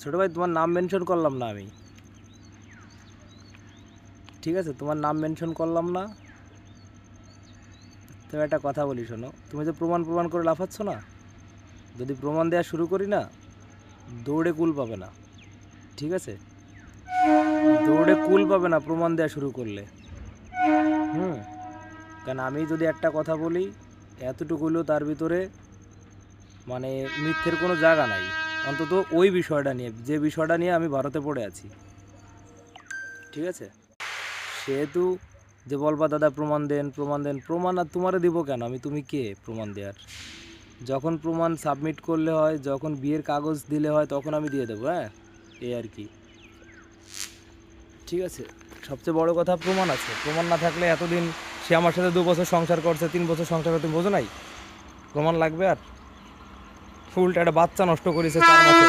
ছোটো ভাই তোমার নাম মেনশন করলাম না আমি, ঠিক আছে? তোমার নাম মেনশন করলাম না। তবে একটা কথা বলি শোনো, তুমি যে প্রমাণ প্রমাণ করে লাফাচ্ছ না, যদি প্রমাণ দেওয়া শুরু করি না, দৌড়ে কুল পাবে না, ঠিক আছে? দৌড়ে কুল পাবে না প্রমাণ দেওয়া শুরু করলে। হুম। কারণ আমি যদি একটা কথা বলি, এতটুকু হলেও তার ভিতরে মানে মিথ্যের কোনো জায়গা নাই, অন্তত ওই বিষয়টা নিয়ে, যে বিষয়টা নিয়ে আমি ভারতে পড়ে আছি, ঠিক আছে? সেহেতু যে বলবা দাদা প্রমাণ দেন প্রমাণ দেন, প্রমাণ আর তোমারে দিব কেন? তুমি কে প্রমাণ দেওয়ার? যখন প্রমাণ সাবমিট করলে হয়, যখন বিয়ের কাগজ দিলে হয়, তখন আমি দিয়ে দেবো। হ্যাঁ, এই আর কি, ঠিক আছে? সবচেয়ে বড় কথা প্রমাণ আছে, প্রমাণ না থাকলে এতদিন সে আমার সাথে 2 বছর সংসার করছে, 3 বছর সংসার করতে, বোঝো নাই? প্রমাণ লাগবে আর? উল্টা একটা বাচ্চা নষ্ট করেছে 4 মাসে।